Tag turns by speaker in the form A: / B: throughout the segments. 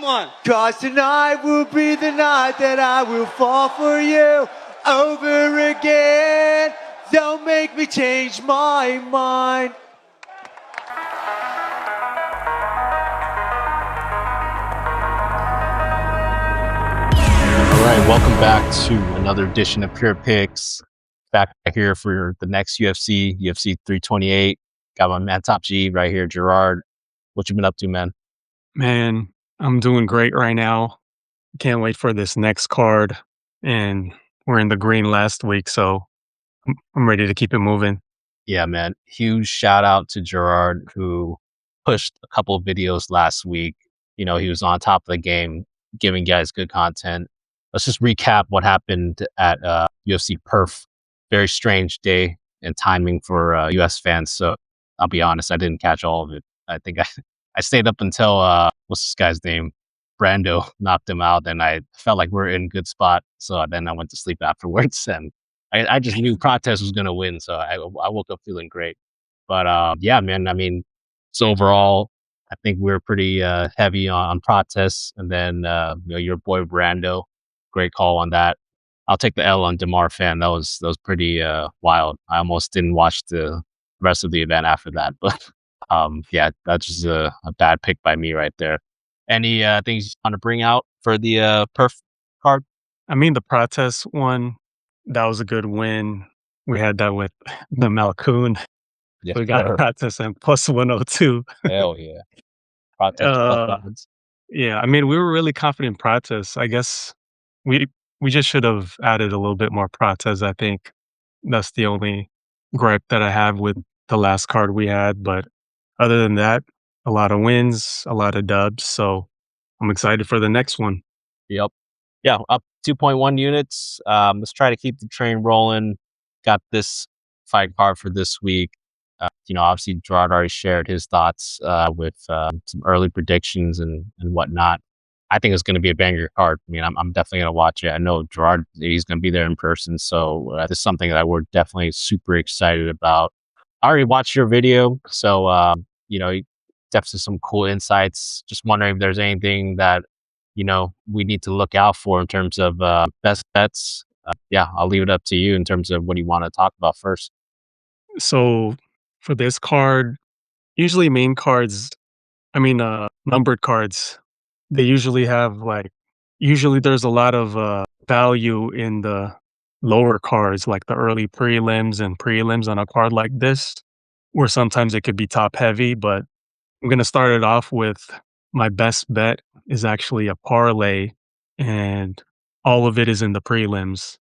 A: Come on.
B: 'Cause tonight will be the night that I will fall for you over again. Don't make me change my mind.
C: All right, welcome back to another edition of Pure Picks. Back here for the next UFC 328. Got my man Top G right here, Gerard. What you been up to, man?
D: Man, I'm doing great right now. Can't wait for this next card. And we're in the green last week, so I'm ready to keep it moving.
C: Yeah, man. Huge shout out to Gerard, who pushed a couple of videos last week. You know, he was on top of the game, giving guys good content. Let's just recap what happened at UFC Perth. Very strange day and timing for US fans. So I'll be honest, I didn't catch all of it. I think I stayed up until, what's this guy's name? Brando knocked him out, and I felt like we're in a good spot. So then I went to sleep afterwards, and I just knew Protest was going to win. So I woke up feeling great. But yeah, man, I mean, so overall, I think we're pretty heavy on Protest. And then, you know, your boy Brando, great call on that. I'll take the L on DeMar Fan. That was pretty wild. I almost didn't watch the rest of the event after that. But yeah, that's just a bad pick by me right there. Any things you want to bring out for the Perf card?
D: I mean, the Protest one, that was a good win. We had that with the Malkoon.
C: Yeah,
D: We got Protest and plus 102.
C: Hell yeah. Protest plus odds.
D: Yeah, I mean, we were really confident in Protest. I guess we just should have added a little bit more Protest. I think that's the only gripe that I have with the last card we had. But other than that, a lot of wins, a lot of dubs. So I'm excited for the next one.
C: Yep. Yeah, up 2.1 units. Let's try to keep the train rolling. Got this fight card for this week. You know, obviously Gerard already shared his thoughts with some early predictions and whatnot. I think it's going to be a banger card. I mean, I'm definitely going to watch it. I know Gerard, he's going to be there in person. So this is something that we're definitely super excited about. I already watched your video. So, you know, definitely some cool insights. Just wondering if there's anything that, you know, we need to look out for in terms of best bets. Yeah, I'll leave it up to you in terms of what you want to talk about first.
D: So for this card, usually main cards, numbered cards, they usually have usually there's a lot of value in the lower cards, like the early prelims and prelims on a card like this, where sometimes it could be top heavy. But I'm going to start it off with my best bet is actually a parlay, and all of it is in the prelims.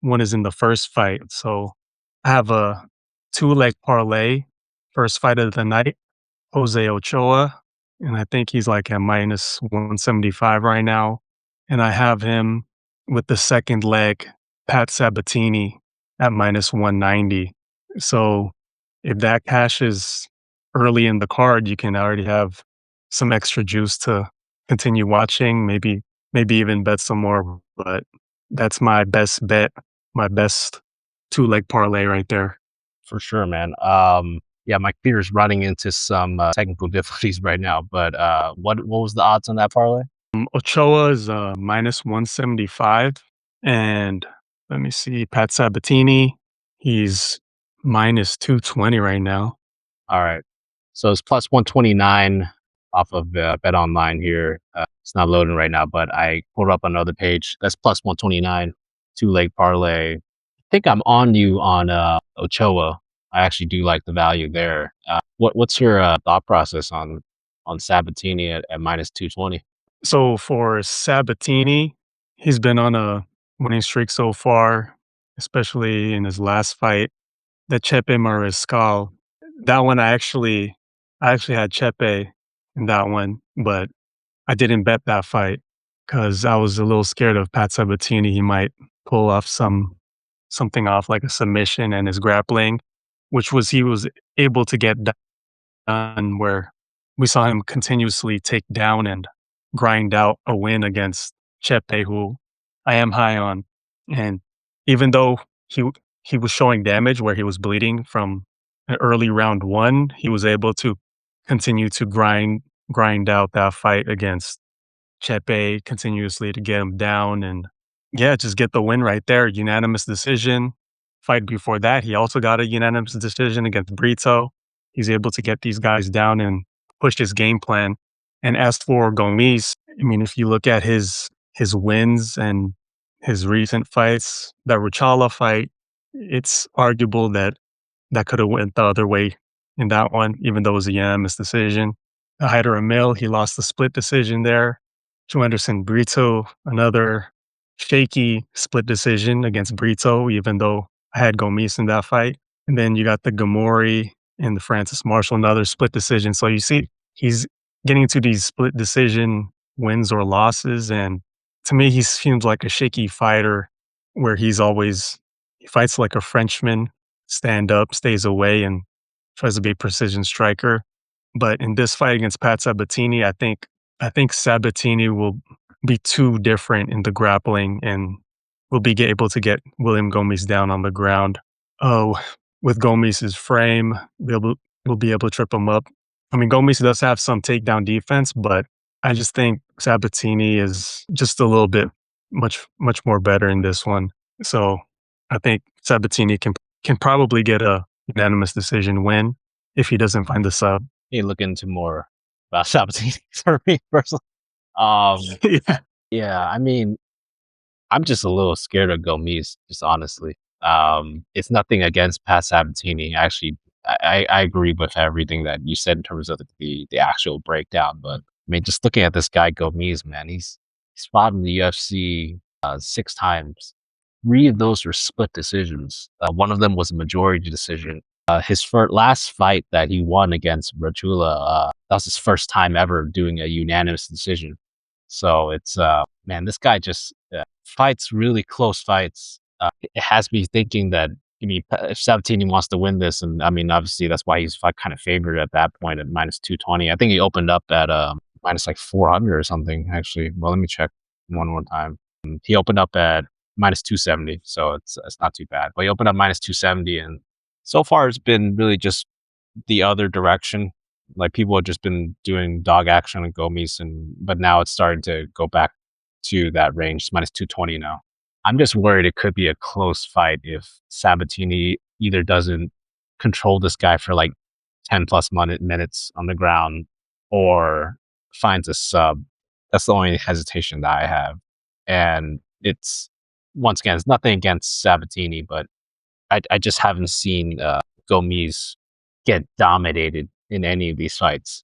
D: One is in the first fight. So I have a 2-leg parlay, first fight of the night, Jose Ochoa, and I think he's like at minus 175 right now. And I have him with the second leg, Pat Sabatini, at minus 190. So if that cashes early in the card, you can already have some extra juice to continue watching, maybe even bet some more. But that's my best bet, my best 2-leg parlay right there.
C: For sure, man. Yeah, my computer's running into some technical difficulties right now. But what was the odds on that parlay?
D: Ochoa is minus 175. And let me see, Pat Sabatini, he's minus 220 right now.
C: All right. So it's plus 129 off of Bet Online here. It's not loading right now, but I pulled up another page. That's plus 129, 2-leg parlay. I think I'm on you on Ochoa. I actually do like the value there. What's your thought process on Sabatini at minus 220?
D: So for Sabatini, he's been on a winning streak so far, especially in his last fight, the Chepe Mariscal. That one I actually had Chepe in that one, but I didn't bet that fight because I was a little scared of Pat Sabatini. He might pull off something off like a submission and his grappling, which he was able to get done, where we saw him continuously take down and grind out a win against Chepe, who I am high on. And even though he was showing damage where he was bleeding from an early round 1, he was able to continue to grind out that fight against Chepe continuously to get him down and, yeah, just get the win right there. Unanimous decision. Fight before that, he also got a unanimous decision against Brito. He's able to get these guys down and push his game plan. And as for Gomis, I mean, if you look at his wins and his recent fights, that Ruchala fight, it's arguable that that could have went the other way in that one, even though it was a unanimous decision. Hyder Emil, he lost the split decision there. Joe Anderson Brito, another shaky split decision against Brito, even though I had Gomis in that fight. And then you got the Gamori and the Francis Marshall, another split decision. So you see, he's getting into these split decision wins or losses. And to me, he seems like a shaky fighter where he fights like a Frenchman, stand up, stays away, and tries to be a precision striker. But in this fight against Pat Sabatini, I think Sabatini will be too different in the grappling and will be able to get William Gomis down on the ground. Oh, with Gomis's frame, we'll be able to trip him up. I mean, Gomis does have some takedown defense, but I just think Sabatini is just a little bit much more better in this one. So I think Sabatini can probably get a unanimous decision win if he doesn't find the sub.
C: You look into more about Sabatini for me personally.
D: Yeah.
C: Yeah, I mean, I'm just a little scared of Gomis, just honestly. It's nothing against Pat Sabatini. Actually, I agree with everything that you said in terms of the actual breakdown. But I mean, just looking at this guy Gomis, man, he's fought in the UFC 6 times. 3 of those were split decisions. One of them was a majority decision. His last fight that he won against Rachula, that was his first time ever doing a unanimous decision. So it's, man, this guy just fights really close fights. It has me thinking that, I mean, if Sabatini wants to win this, and I mean, obviously that's why he's kind of favored at that point at minus 220. I think he opened up at minus like 400 or something, actually. Well, let me check one more time. He opened up at minus 270, so it's not too bad. But he opened up minus 270, and so far it's been really just the other direction. Like people have just been doing dog action and Gomis, but now it's starting to go back to that range. It's minus 220 now. I'm just worried it could be a close fight if Sabatini either doesn't control this guy for like 10 plus minutes on the ground or finds a sub. That's the only hesitation that I have. And it's, once again, it's nothing against Sabatini, but I just haven't seen Gomis get dominated in any of these fights,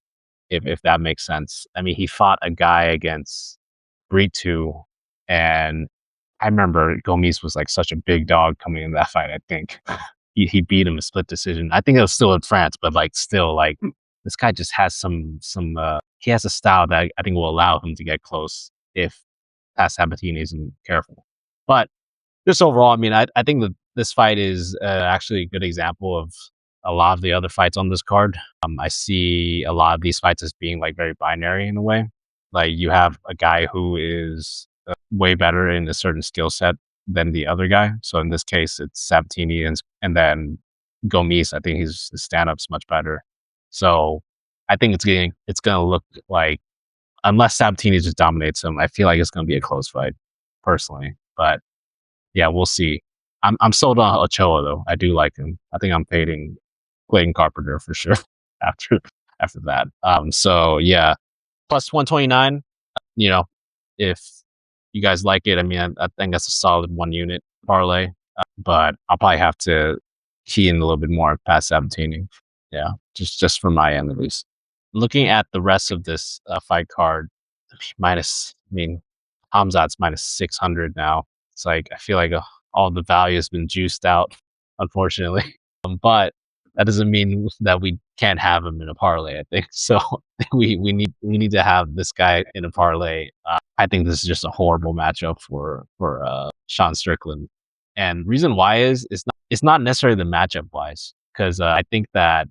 C: if that makes sense. I mean, he fought a guy against Brito, and I remember Gomis was like such a big dog coming in that fight. I think he beat him a split decision. I think it was still in France, but like still, like this guy just has some he has a style that I think will allow him to get close if Pat Sabatini isn't careful. But just overall, I mean, I think that this fight is actually a good example of a lot of the other fights on this card. I see a lot of these fights as being like very binary in a way. Like you have a guy who is way better in a certain skill set than the other guy. So in this case, it's Sabatini and then Gomis. I think his stand-up's much better. So I think it's going to look like, unless Sabatini just dominates him, I feel like it's going to be a close fight, personally. But yeah, we'll see. I'm sold on Ochoa though. I do like him. I think I'm fading Clayton Carpenter for sure after that. So yeah, plus 129. You know, if you guys like it, I mean, I think that's a solid 1 unit parlay. But I'll probably have to key in a little bit more past Sabatini. Yeah, just from my end at least. Looking at the rest of this fight card, Khamzat's minus 600 now. It's like, I feel like all the value has been juiced out, unfortunately. But that doesn't mean that we can't have him in a parlay, I think. So we need to have this guy in a parlay. I think this is just a horrible matchup for Sean Strickland. And reason why is it's not necessarily the matchup wise, because I think that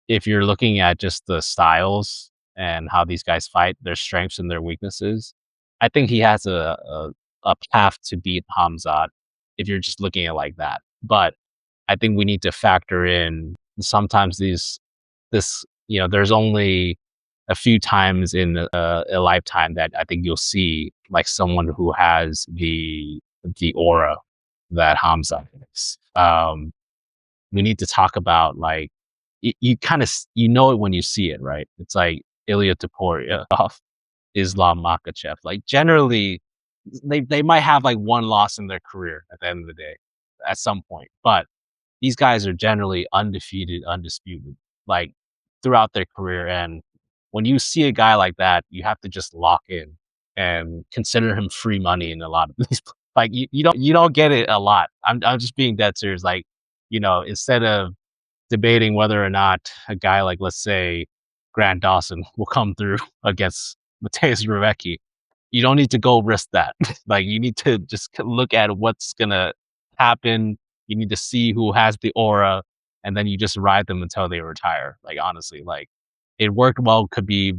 C: if you're looking at just the styles and how these guys fight, their strengths and their weaknesses, I think he has a path to beat Khamzat if you're just looking at it like that. But I think we need to factor in sometimes there's only a few times in a lifetime that I think you'll see like someone who has the aura that Khamzat is. We need to talk about like you kind of you know it when you see it, right? It's like Ilya Topuria off Islam Makhachev. Like generally, they might have like one loss in their career at the end of the day, at some point. But these guys are generally undefeated, undisputed, like throughout their career. And when you see a guy like that, you have to just lock in and consider him free money in a lot of these. Like you don't get it a lot. I'm just being dead serious. Like, you know, instead of debating whether or not a guy like, let's say, Grant Dawson will come through against Mateusz Rebecki, you don't need to go risk that. Like, you need to just look at what's gonna happen. You need to see who has the aura, and then you just ride them until they retire. Like, honestly, like it worked well. Could be,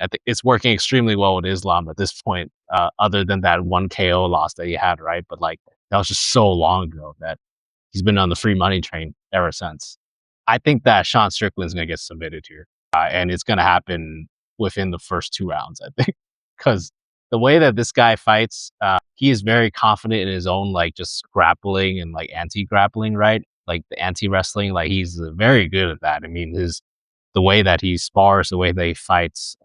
C: I think it's working extremely well with Islam at this point. Other than that one KO loss that he had, right? But like that was just so long ago that he's been on the free money train ever since. I think that Sean Strickland's gonna get submitted here, and it's gonna happen within the first 2 rounds. I think because the way that this guy fights, he is very confident in his own like just grappling and like anti-grappling, right? Like the anti-wrestling, like he's very good at that. I mean, the way that he spars, the way that he fights,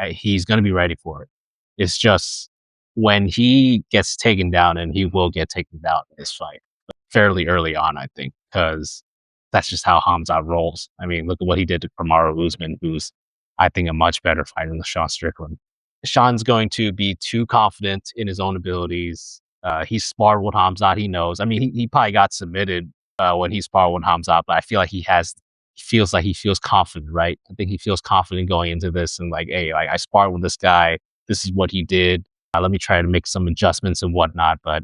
C: he's gonna be ready for it. It's just when he gets taken down, and he will get taken down in this fight fairly early on, I think, because that's just how Khamzat rolls. I mean, look at what he did to Kamaru Usman, who's, I think, a much better fighter than Sean Strickland. Sean's going to be too confident in his own abilities. He sparred with Khamzat. He knows. I mean, he probably got submitted when he sparred with Khamzat, but I feel like he feels confident, right? I think he feels confident going into this and like, hey, like I sparred with this guy. This is what he did. Let me try to make some adjustments and whatnot. But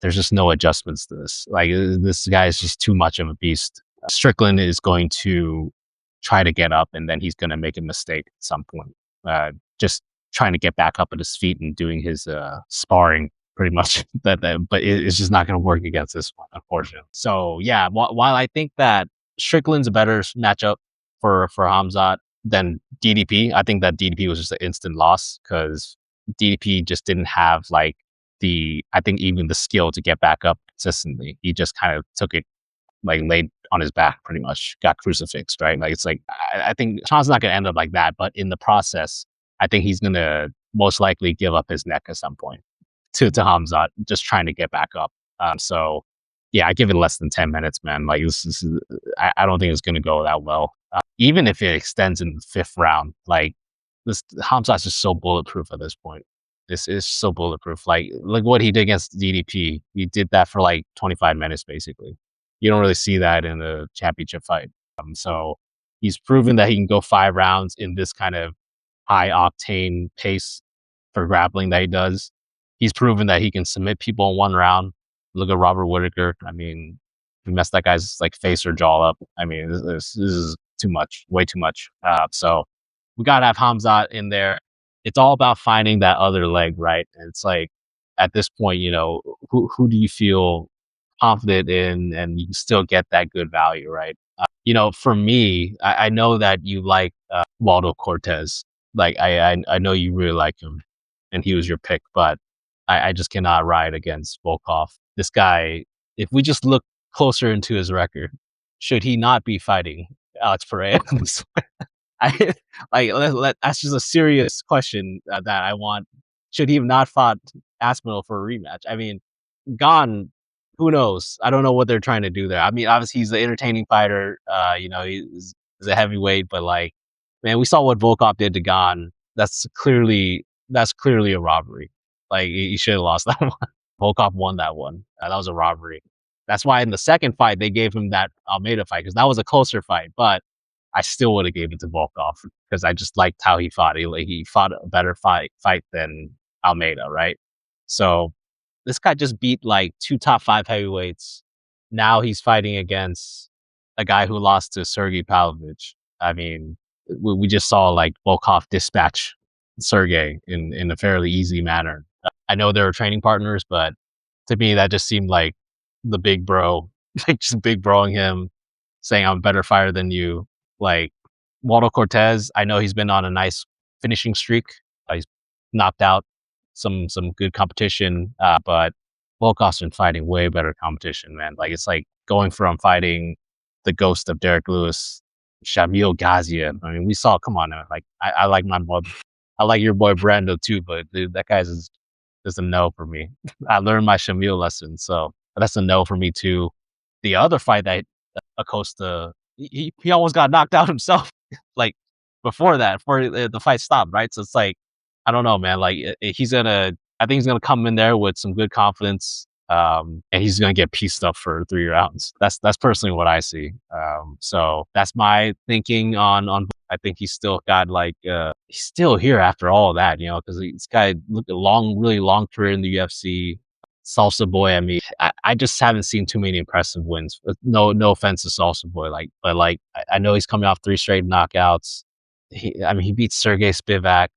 C: there's just no adjustments to this. Like this guy is just too much of a beast. Strickland is going to try to get up, and then he's going to make a mistake at some point. Just trying to get back up at his feet and doing his sparring, pretty much. But it's just not going to work against this one, unfortunately. So yeah, while I think that Strickland's a better matchup for Khamzat than DDP, I think that DDP was just an instant loss because DDP just didn't have like I think even the skill to get back up consistently. He just kind of took it, like laid on his back, pretty much got crucifixed, right? Like it's like I think Sean's not gonna end up like that, but in the process, I think he's gonna most likely give up his neck at some point to Khamzat, just trying to get back up. So yeah, I give it less than 10 minutes, man. Like I don't think it's gonna go that well. Even if it extends in the 5th round, like this Khamzat's just so bulletproof at this point. This is so bulletproof. Like what he did against DDP. He did that for like 25 minutes, basically. You don't really see that in a championship fight. So he's proven that he can go 5 rounds in this kind of high octane pace for grappling that he does. He's proven that he can submit people in 1 round. Look at Robert Whittaker. I mean, he messed that guy's like face or jaw up. I mean, this is too much, way too much. So we gotta have Khamzat in there. It's all about finding that other leg, right? And it's like at this point, you know, who do you feel confident in, and you can still get that good value, right? You know, for me, I know that you like Waldo Cortes. Like I know you really like him, and he was your pick, but I just cannot ride against Volkov. This guy, if we just look closer into his record, should he not be fighting Alex Pereira? That's just a serious question that I want. Should he have not fought Aspinall for a rematch? I mean, Gone, who knows? I don't know what they're trying to do there. I mean, obviously he's an entertaining fighter. You know, he's a heavyweight, but like, man, we saw what Volkov did to Gone. That's clearly a robbery. Like he should have lost that one. Volkov won that one. That was a robbery. That's why in the second fight they gave him that Almeida fight, because that was a closer fight. But I still would have gave it to Volkov because I just liked how he fought. He fought a better fight than Almeida, right? So this guy just beat like 2 top 5 heavyweights. Now he's fighting against a guy who lost to Sergey Pavlovich. I mean, we just saw like Volkov dispatch Sergey in a fairly easy manner. I know they were training partners, but to me that just seemed like the big bro, like just big broing him, saying I'm a better fighter than you. Like Waldo Cortes, I know he's been on a nice finishing streak. He's knocked out some good competition, but Volkov's been fighting way better competition, man. Like it's like going from fighting the ghost of Derek Lewis, Shamil Gaziev. I mean, we saw. Come on, man. Like I like my boy, I like your boy Brando too, but dude, that guy's is a no for me. I learned my Shamil lesson, so that's a no for me too. The other fight that Acosta, he almost got knocked out himself. Like before the fight stopped, right? So it's like I don't know, man. Like I think he's gonna come in there with some good confidence, and he's gonna get pieced up for 3 rounds. That's personally what I see. So that's my thinking on. I think he's still got he's still here after all of that, because this guy looked a really long career in the UFC. Salsa Boy, I mean, I just haven't seen too many impressive wins. No offense to Salsa Boy, but I know he's coming off 3 straight knockouts. He beat Sergey Spivak.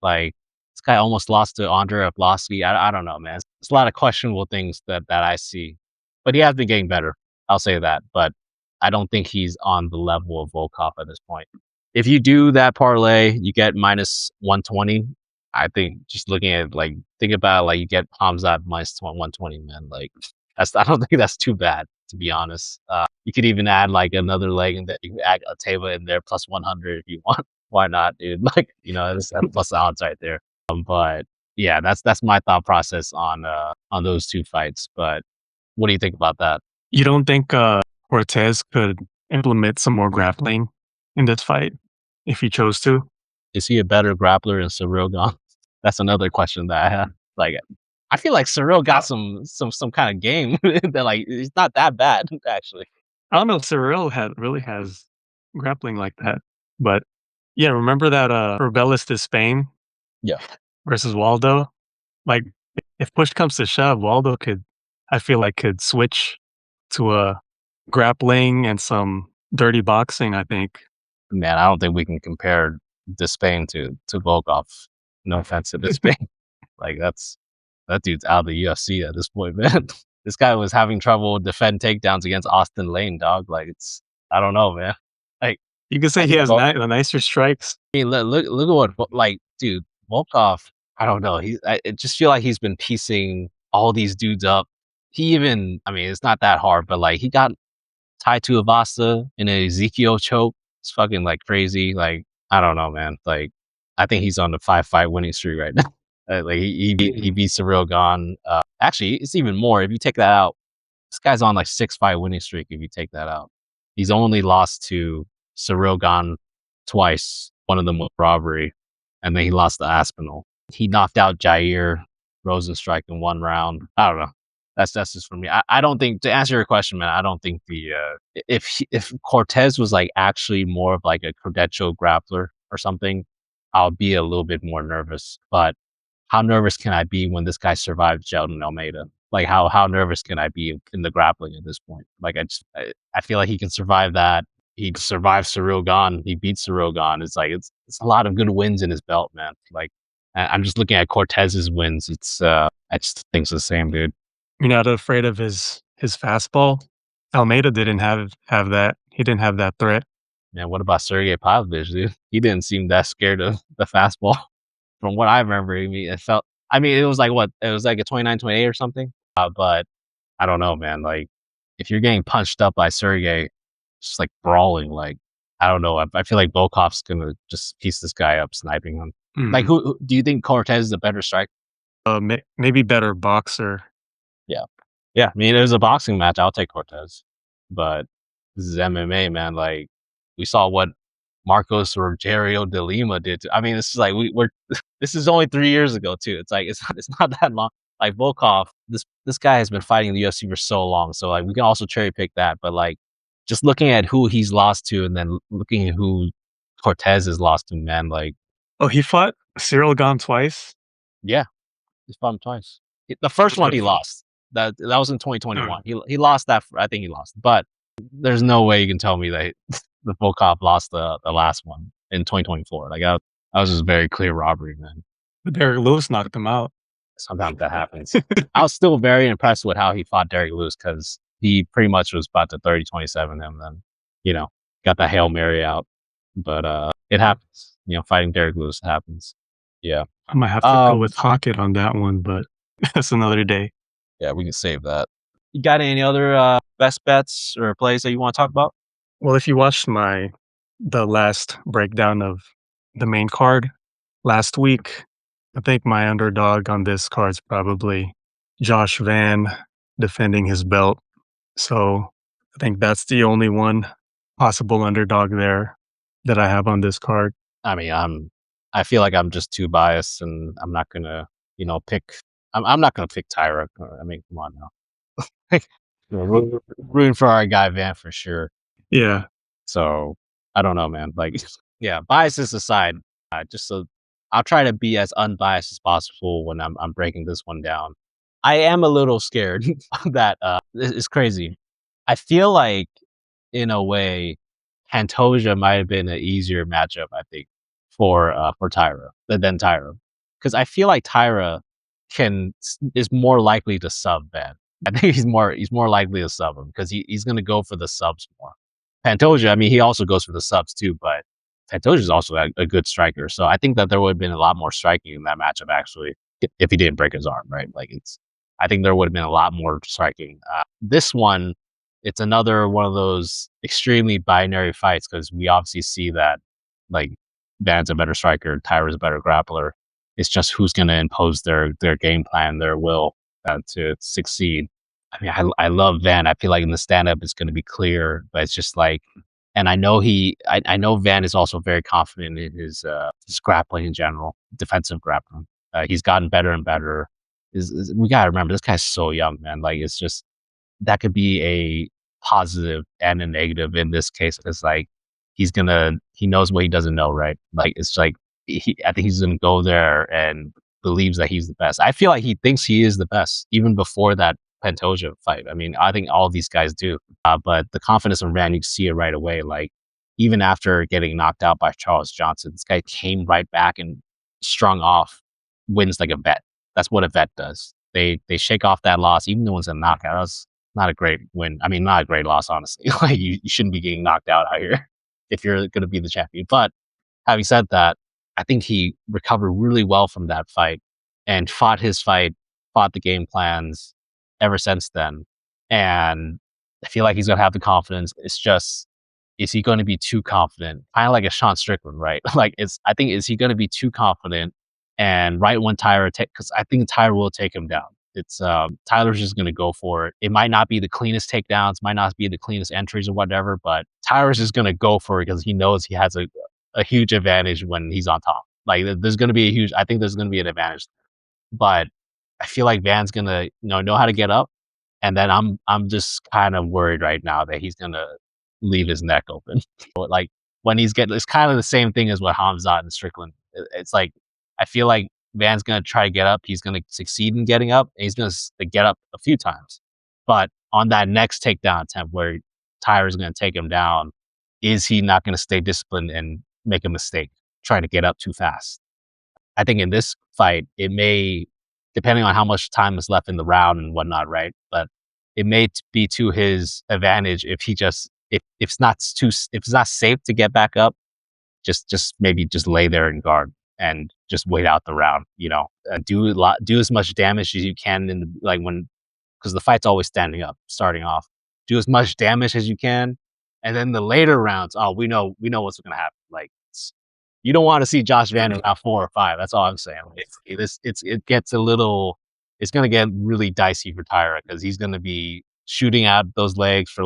C: Like this guy almost lost to Andrei Arlovski. I don't know, man. It's a lot of questionable things that I see, but he has been getting better. I'll say that, but I don't think he's on the level of Volkov at this point. If you do that parlay, you get minus 120. I think just looking at think about you get Khamzat minus 120, man. I don't think that's too bad, to be honest. You could even add another leg, and then you can add Ateba in there plus 100 if you want. Why not, dude? That's plus the odds right there. But yeah, that's my thought process on those 2 fights. But what do you think about that?
D: You don't think Cortes could implement some more grappling in this fight if he chose to?
C: Is he a better grappler than Ciryl Gane? That's another question that I have. I feel like Ciryl got some kind of game that it's not that bad actually.
D: I don't know if Ciryl really has grappling like that, but yeah, remember that Rebelis de Spain?
C: Yeah.
D: Versus Waldo? If push comes to shove, Waldo could switch to a grappling and some dirty boxing, I think.
C: Man, I don't think we can compare Despain to Volkov. No offense to Despain. That dude's out of the UFC at this point, man. This guy was having trouble defend takedowns against Austin Lane, dog. I don't know, man.
D: You could say he has nicer strikes.
C: I mean, look at what dude, Volkov. I don't know. I just feel like he's been piecing all these dudes up. It's not that hard, but he got Tai Tuivasa in an Ezekiel choke. It's fucking crazy. I don't know, man. I think he's on the 5-fight winning streak right now. He beat Ciryl Gane. Actually, it's even more. If you take that out, this guy's on 6-fight winning streak. If you take that out, he's only lost to Ciryl Gane twice. One of them was robbery, and then he lost to Aspinall. He knocked out Jair Rosenstrike in 1 round. I don't know. That's just for me. I don't think, to answer your question, man, I don't think if Cortes was actually more of a credential grappler or something, I'll be a little bit more nervous. But how nervous can I be when this guy survived Sheldon Almeida? How nervous can I be in the grappling at this point? I feel like he can survive that. He survived Ciryl Gane. He beat Ciryl Gane. It's a lot of good wins in his belt, man. I'm just looking at Cortez's wins. I just think it's the same, dude.
D: You're not afraid of his fastball? Almeida didn't have that. He didn't have that threat.
C: Man, what about Sergey Pavlovich, dude? He didn't seem that scared of the fastball. From what I remember, it was what? It was a 29-28 or something. But I don't know, man. If you're getting punched up by Sergey, just brawling, I don't know. I feel like Volkov's gonna just piece this guy up, sniping him.
D: Mm-hmm.
C: Who do you think Cortes is a better striker?
D: Maybe better boxer.
C: Yeah. It was a boxing match. I'll take Cortes, but this is MMA, man. We saw what Marcos Rogerio de Lima did. This is this is only 3 years ago too. It's not that long. Volkov, this guy has been fighting the UFC for so long. So we can also cherry pick that, but just looking at who he's lost to, and then looking at who Cortes has lost to, man.
D: Oh, he fought Ciryl Gane twice?
C: Yeah, he fought him twice. The first one he lost. That was in 2021. He lost that. I think he lost, but there's no way you can tell me that the Volkov lost the last one in 2024. That was just very clear robbery, man.
D: But Derek Lewis knocked him out.
C: Sometimes that happens. I was still very impressed with how he fought Derek Lewis, because he pretty much was about to 30-27 him, then got the Hail Mary out. But it happens. fighting Derek Lewis happens. Yeah.
D: I might have to go with Hockett on that one, but that's another day.
C: Yeah, we can save that. You got any other best bets or plays that you want to talk about?
D: Well, if you watched the last breakdown of the main card last week, I think my underdog on this card is probably Josh Van defending his belt. So I think that's the only one possible underdog there that I have on this card.
C: I mean, I feel like I'm just too biased, and I'm not gonna, pick. I'm not gonna pick Taira. I mean, come on now. Rooting for our guy Van for sure.
D: Yeah.
C: So I don't know, man. Like, yeah, biases aside, just so I'll try to be as unbiased as possible when I'm breaking this one down. I am a little scared that it's crazy. I feel like, in a way, Pantoja might have been an easier matchup, I think, for Taira than Taira, because I feel like Taira is more likely to sub Van. I think he's more likely to sub him because he's going to go for the subs more. Pantoja, I mean, he also goes for the subs too, but Pantoja is also a good striker. So I think that there would have been a lot more striking in that matchup, actually, if he didn't break his arm, right? Like, I think there would have been a lot more striking. This one, it's another one of those extremely binary fights because we obviously see that, like, Van's a better striker, Taira's a better grappler. It's just who's going to impose their game plan, their will to succeed. I mean, I love Van. I feel like in the stand-up it's going to be clear, but it's just like, and I know I know Van is also very confident in his grappling in general, defensive grappling. He's gotten better and better. We gotta remember, this guy's so young, man. Like, it's just, that could be a positive and a negative in this case. It's like he knows what he doesn't know, right? Like, it's like I think he's gonna go there and believes that he's the best. I feel like he thinks he is the best even before that Pantoja fight. I mean, I think all these guys do. But the confidence in Van, you can see it right away. Like, even after getting knocked out by Charles Johnson, this guy came right back and strung off wins like a vet. That's what a vet does. They shake off that loss, even though it was a knockout. That was not a great win. I mean, not a great loss, honestly. Like, you shouldn't be getting knocked out here if you're going to be the champion. But having said that, I think he recovered really well from that fight and fought the game plans ever since then. And I feel like he's going to have the confidence. It's just, is he going to be too confident? Kind of like a Sean Strickland, right? Like, is he going to be too confident? And right when because I think Taira will take him down. It's Tyler's just going to go for it. It might not be the cleanest takedowns, might not be the cleanest entries or whatever, but Tyler's just going to go for it because he knows he has a huge advantage when he's on top. Like, there's going to be I think there's going to be an advantage. But I feel like Van's going to know how to get up. And then I'm just kind of worried right now that he's going to leave his neck open. Like, when it's kind of the same thing as what Khamzat and Strickland. It's like, I feel like Van's going to try to get up. He's going to succeed in getting up. And he's going to get up a few times. But on that next takedown attempt where Taira's going to take him down, is he not going to stay disciplined and make a mistake trying to get up too fast? I think in this fight, it may, depending on how much time is left in the round and whatnot, right? But it may be to his advantage if he if it's not safe to get back up, just maybe just lay there and guard and just wait out the round. Do as much damage as you can because the fight's always starting off. Do as much damage as you can, and then the later rounds, we know what's going to happen. Like, you don't want to see Josh Van in round 4 or 5. That's all I'm saying. It gets it's going to get really dicey for Taira because he's going to be shooting out those legs for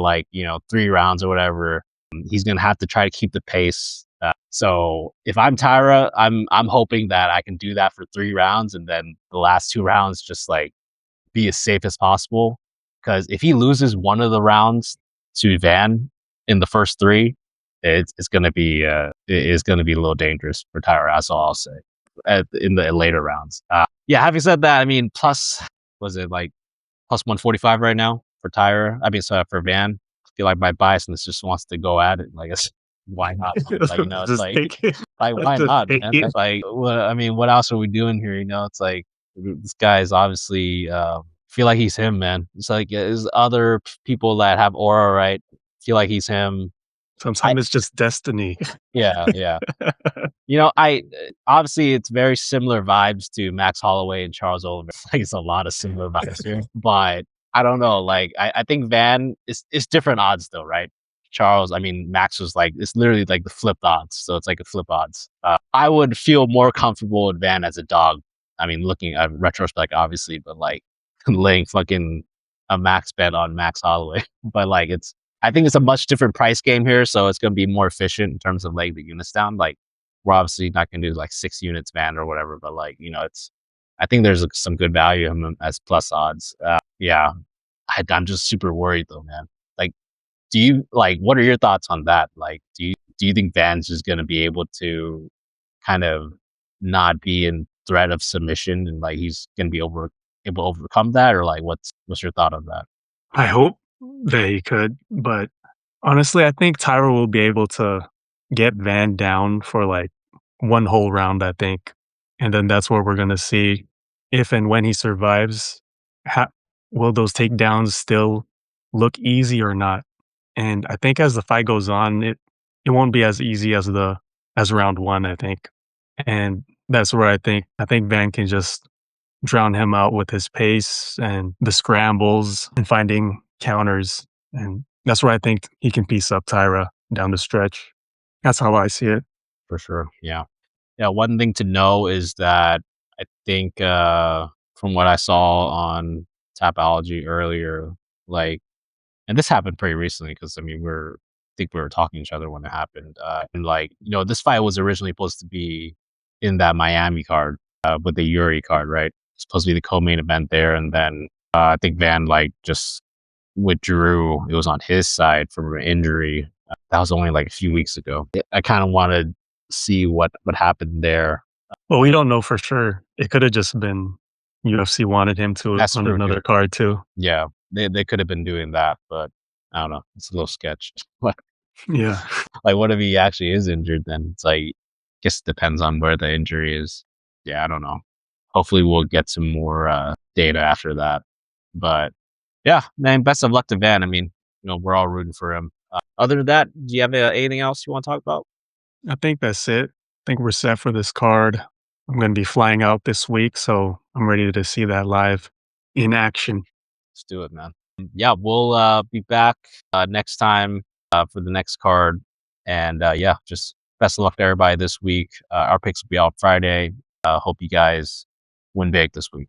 C: 3 rounds or whatever. He's going to have to try to keep the pace. So if I'm Taira, I'm hoping that I can do that for 3 rounds, and then the last 2 rounds just be as safe as possible. Because if he loses one of the rounds to Van in the first 3, it's going to be a little dangerous for Taira. That's all I'll say. In the later rounds. Having said that, I mean, was it plus 145 right now for Taira? I mean, so for Van, I feel like my biasness just wants to go at it. Like, why not? It's why not? Man? It's like, what else are we doing here? It's like, this guy is obviously feel like he's him, man. It's like, there's other people that have aura, right? Feel like he's him.
D: Sometimes it's just destiny.
C: Yeah. I obviously it's very similar vibes to Max Holloway and Charles Oliver. Like it's a lot of similar vibes here, but I don't know. Like I think Van is different odds though, right? Max was like it's literally like the flipped odds, so it's like a flip odds. I would feel more comfortable with Van as a dog. Looking at retrospect, obviously, but like laying fucking a max bet on Max Holloway, but like I think it's a much different price game here, so it's going to be more efficient in terms of like the units down. Like we're obviously not going to do like 6 units Van or whatever, but like I think there's some good value in him as plus odds. Yeah, I'm just super worried though, man. Like, do you what are your thoughts on that? Like, do you think Van's just going to be able to kind of not be in threat of submission and like he's going to be able to overcome that, or like what's your thought on that?
D: I hope that he could, but honestly, I think Taira will be able to get Van down for like one whole round, I think. And then that's where we're going to see if and when he survives, will those takedowns still look easy or not? And I think as the fight goes on, it won't be as easy as round one, I think. And that's where I think Van can just drown him out with his pace and the scrambles and finding counters. And that's where I think he can piece up Taira down the stretch. That's how I see it.
C: For sure. Yeah. One thing to know is that I think from what I saw on Tapology earlier, like, and this happened pretty recently because I think we were talking to each other when it happened. And like, this fight was originally supposed to be in that Miami card with the Yuri card, right? It's supposed to be the co-main event there, and then I think Van like just withdrew. It was on his side from an injury. That was only like a few weeks ago. I kind of wanted to see what happened there.
D: Well, we don't know for sure. It could have just been UFC wanted him to on another card too.
C: Yeah, they could have been doing that, but I don't know. It's a little sketch.
D: Yeah.
C: Like, what if he actually is injured? Then it's like, guess it depends on where the injury is. Yeah, I don't know. Hopefully, we'll get some more data after that. But yeah, man, best of luck to Van. We're all rooting for him. Other than that, do you have anything else you want to talk about?
D: I think that's it. I think we're set for this card. I'm going to be flying out this week, so I'm ready to see that live in action.
C: Let's do it, man. Yeah, we'll be back next time for the next card. And just best of luck to everybody this week. Our picks will be out Friday. Hope you guys win big this week.